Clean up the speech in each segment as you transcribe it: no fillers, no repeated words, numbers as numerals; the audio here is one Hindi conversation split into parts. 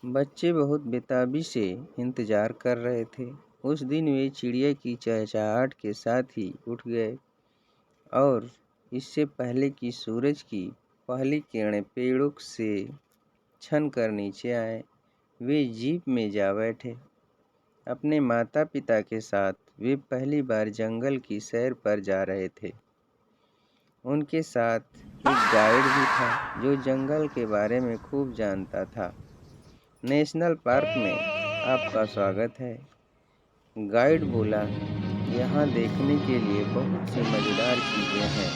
बच्चे बहुत बेताबी से इंतजार कर रहे थे। उस दिन वे चिड़िया की चहचहाहट के साथ ही उठ गए और इससे पहले कि सूरज की पहली किरणें पेड़ों से छन कर नीचे आए, वे जीप में जा बैठे। अपने माता पिता के साथ वे पहली बार जंगल की सैर पर जा रहे थे। उनके साथ एक गाइड भी था जो जंगल के बारे में खूब जानता था। नेशनल पार्क में आपका स्वागत है, गाइड बोला। यहाँ देखने के लिए बहुत सी मज़ेदार चीज़ें हैं।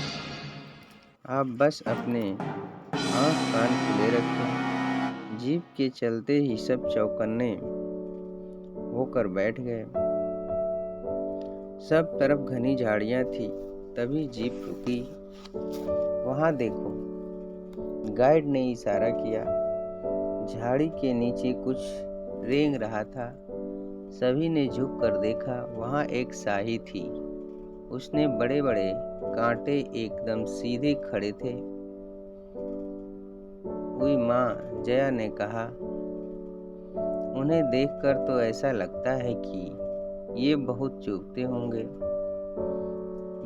आप बस अपने आँख कान खुले रखें। जीप के चलते ही सब चौकन्ने होकर बैठ गए। सब तरफ घनी झाड़ियाँ थी। तभी जीप रुकी। वहाँ देखो, गाइड ने इशारा किया। झाड़ी के नीचे कुछ रेंग रहा था। सभी ने झुक कर देखा। वहाँ एक शाही थी। उसने बड़े बड़े कांटे एकदम सीधे खड़े थे। हुई माँ, जया ने कहा, उन्हें देखकर तो ऐसा लगता है कि ये बहुत चुभते होंगे।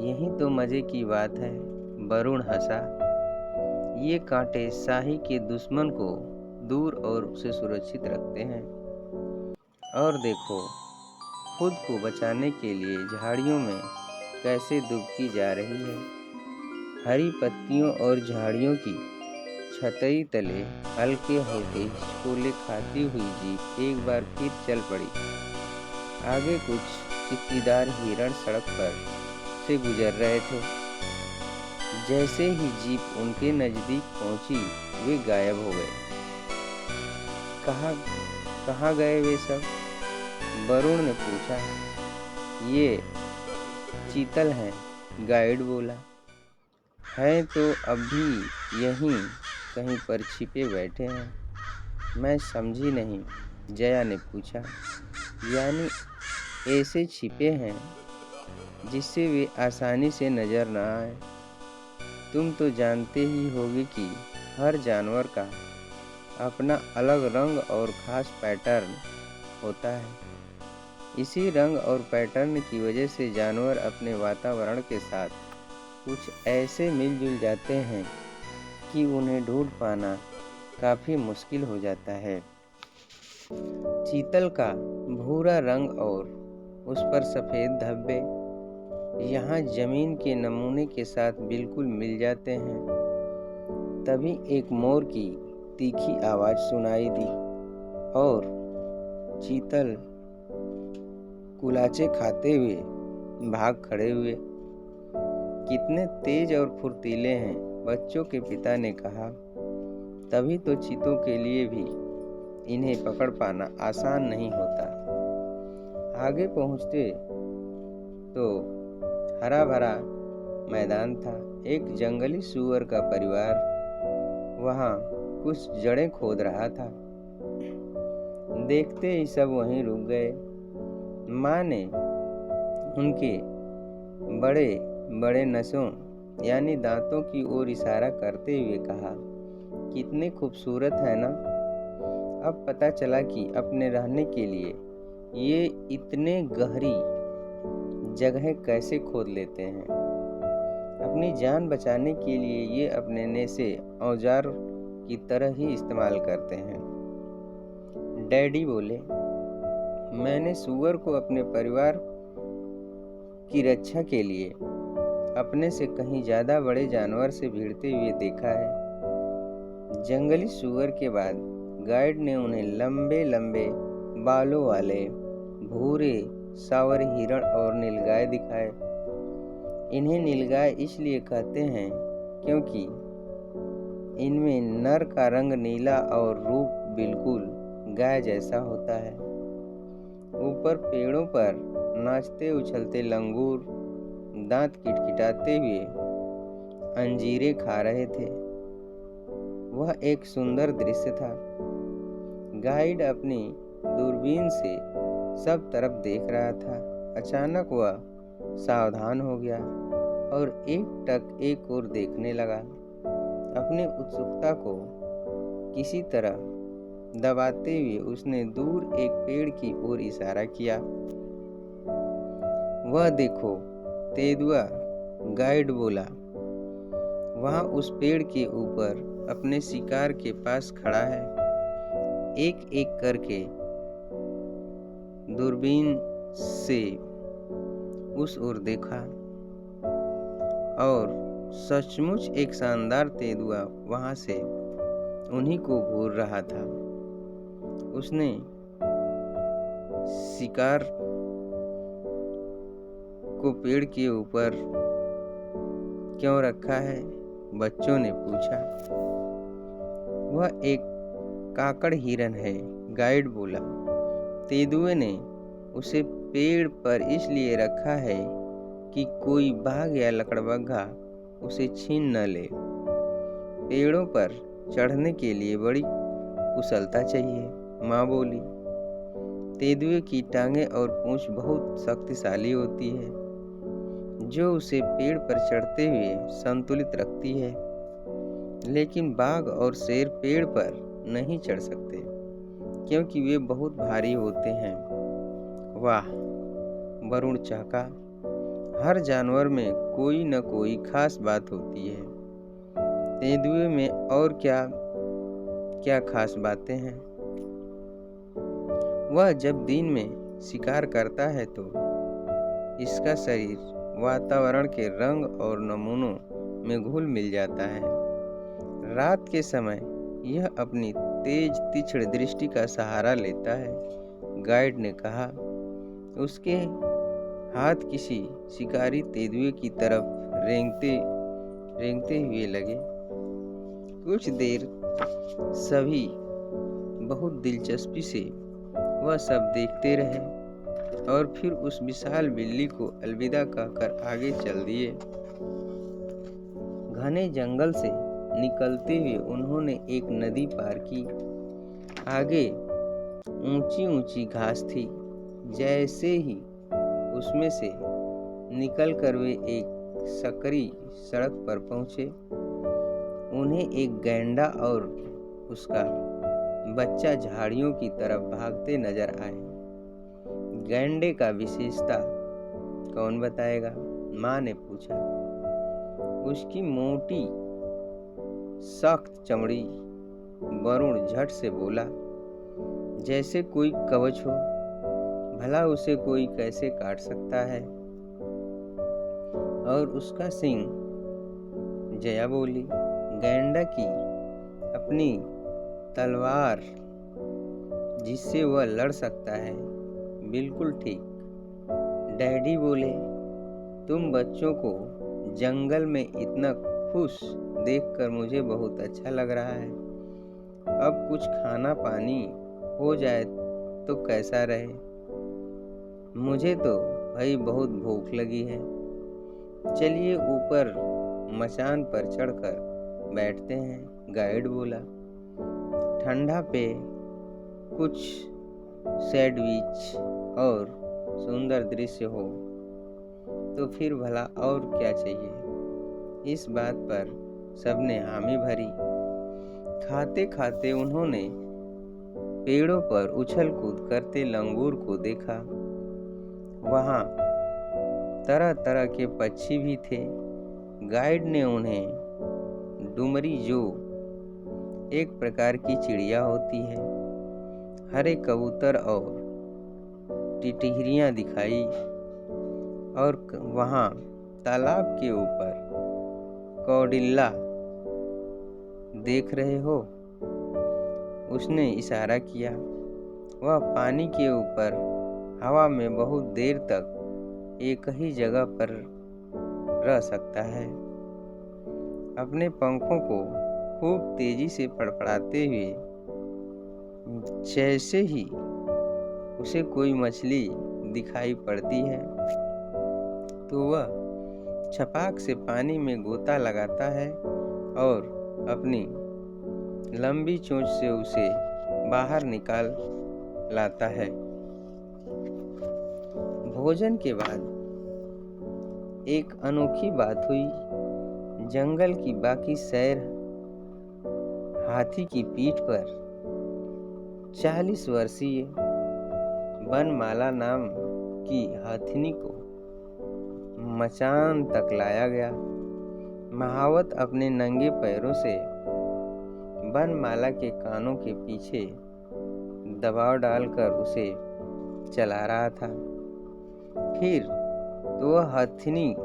यही तो मजे की बात है, वरुण हंसा। ये कांटे शाही के दुश्मन को दूर और उसे सुरक्षित रखते हैं। और देखो, खुद को बचाने के लिए झाड़ियों में कैसे डुबकी जा रही है। हरी पत्तियों और झाड़ियों की छतरी तले हल्के हल्के हिचकोले खाती हुई जीप एक बार फिर चल पड़ी। आगे कुछ चित्तीदार हिरण सड़क पर से गुजर रहे थे। जैसे ही जीप उनके नजदीक पहुंची, वे गायब हो गए। कहाँ गए वे सब? वरुण ने पूछा। ये चीतल हैं, गाइड बोला। हैं तो अभी यहीं कहीं पर छिपे बैठे हैं। मैं समझी नहीं, जया ने पूछा। यानी ऐसे छिपे हैं जिससे वे आसानी से नजर न आए। तुम तो जानते ही होगे कि हर जानवर का अपना अलग रंग और खास पैटर्न होता है। इसी रंग और पैटर्न की वजह से जानवर अपने वातावरण के साथ कुछ ऐसे मिलजुल जाते हैं कि उन्हें ढूंढ पाना काफ़ी मुश्किल हो जाता है। चीतल का भूरा रंग और उस पर सफ़ेद धब्बे यहाँ जमीन के नमूने के साथ बिल्कुल मिल जाते हैं। तभी एक मोर की तीखी आवाज़ सुनाई दी और चीतल कुलाचे खाते हुए भाग खड़े हुए। कितने तेज और फुर्तीले हैं, बच्चों के पिता ने कहा। तभी तो चीतों के लिए भी इन्हें पकड़ पाना आसान नहीं होता। आगे पहुंचते तो हरा भरा मैदान था। एक जंगली सूअर का परिवार वहां कुछ जड़ें खोद रहा था। देखते ही सब वहीं रुक गए। माँ ने उनके बड़े बड़े नसों यानी दांतों की ओर इशारा करते हुए कहा, कितने खूबसूरत है ना। अब पता चला कि अपने रहने के लिए ये इतने गहरी जगह कैसे खोद लेते हैं। अपनी जान बचाने के लिए ये अपने नेशे औजार की तरह ही इस्तेमाल करते हैं। डैडी बोले, मैंने सूअर को अपने परिवार की रक्षा के लिए अपने से कहीं ज्यादा बड़े जानवर से भिड़ते हुए देखा है। जंगली सूअर के बाद गाइड ने उन्हें लंबे लंबे बालों वाले भूरे सावर हिरण और नीलगाय दिखाए। इन्हें नीलगाय इसलिए कहते हैं क्योंकि इनमें नर का रंग नीला और रूप बिल्कुल गाय जैसा होता है। ऊपर पेड़ों पर नाचते उछलते लंगूर दांत किटकिटाते हुए अंजीरें खा रहे थे। वह एक सुंदर दृश्य था। गाइड अपनी दूरबीन से सब तरफ देख रहा था। अचानक वह सावधान हो गया और एकटक एक ओर देखने लगा। अपनी उत्सुकता को किसी तरह दबाते हुए उसने दूर एक पेड़ की ओर इशारा किया। वह देखो, तेंदुआ, गाइड बोला। वहाँ उस पेड़ के ऊपर अपने शिकार के पास खड़ा है। एक एक करके दूरबीन से उस ओर देखा और सचमुच एक शानदार तेंदुआ वहां से उन्हीं को घूर रहा था। उसने शिकार को पेड़ के ऊपर क्यों रखा है? बच्चों ने पूछा। वह एक काकड़ हिरन है, गाइड बोला। तेंदुए ने उसे पेड़ पर इसलिए रखा है कि कोई बाघ या लकड़बग्घा उसे छीन न ले। पेड़ों पर चढ़ने के लिए बड़ी कुशलता चाहिए, माँ बोली। तेंदुए की टांगें और पूंछ बहुत शक्तिशाली होती है, जो उसे पेड़ पर चढ़ते हुए संतुलित रखती है। लेकिन बाघ और शेर पेड़ पर नहीं चढ़ सकते, क्योंकि वे बहुत भारी होते हैं। वाह, वरुण चहका। हर जानवर में कोई न कोई खास बात होती है। तेंदुए में और क्या क्या खास बातें हैं? वह जब दिन में शिकार करता है तो इसका शरीर वातावरण के रंग और नमूनों में घुल मिल जाता है। रात के समय यह अपनी तेज तीक्ष्ण दृष्टि का सहारा लेता है, गाइड ने कहा। उसके हाथ किसी शिकारी तेंदुए की तरफ रेंगते हुए लगे। कुछ देर सभी बहुत दिलचस्पी से वह सब देखते रहे और फिर उस विशाल बिल्ली को अलविदा कहकर आगे चल दिए। घने जंगल से निकलते हुए उन्होंने एक नदी पार की। आगे ऊंची ऊंची घास थी। जैसे ही उसमें से निकलकर वे एक सकरी सड़क पर पहुंचे, उन्हें एक गैंडा और उसका बच्चा झाड़ियों की तरफ भागते नजर आए। गैंडे का विशेषता कौन बताएगा? माँ ने पूछा। उसकी मोटी सख्त चमड़ी, वरुण झट से बोला, जैसे कोई कवच हो। भला उसे कोई कैसे काट सकता है? और उसका सींग, जया बोली। गैंडा की अपनी तलवार जिससे वह लड़ सकता है। बिल्कुल ठीक, डैडी बोले। तुम बच्चों को जंगल में इतना खुश देखकर मुझे बहुत अच्छा लग रहा है। अब कुछ खाना पानी हो जाए तो कैसा रहे? मुझे तो भाई बहुत भूख लगी है। चलिए ऊपर मचान पर चढ़कर बैठते हैं, गाइड बोला। ठंडा पे कुछ सैंडविच और सुंदर दृश्य हो तो फिर भला और क्या चाहिए? इस बात पर सबने हामी भरी। खाते खाते उन्होंने पेड़ों पर उछल कूद करते लंगूर को देखा। वहाँ तरह तरह के पक्षी भी थे। गाइड ने उन्हें डुमरी, जो एक प्रकार की चिड़िया होती है, हरे कबूतर और टिटहिरियां दिखाई। और वहाँ तालाब के ऊपर कौडिल्ला देख रहे हो? उसने इशारा किया। वह पानी के ऊपर हवा में बहुत देर तक एक ही जगह पर रह सकता है, अपने पंखों को खूब तेजी से फड़फड़ाते हुए। जैसे ही उसे कोई मछली दिखाई पड़ती है तो वह छपाक से पानी में गोता लगाता है और अपनी लंबी चोंच से उसे बाहर निकाल लाता है। भोजन के बाद एक अनोखी बात हुई। जंगल की बाकी सैर हाथी की पीठ पर 40 वर्षीय बनमाला नाम की हथिनी को मचान तक लाया गया। महावत अपने नंगे पैरों से बनमाला के कानों के पीछे दबाव डालकर उसे चला रहा था। फिर तो वह हथिनी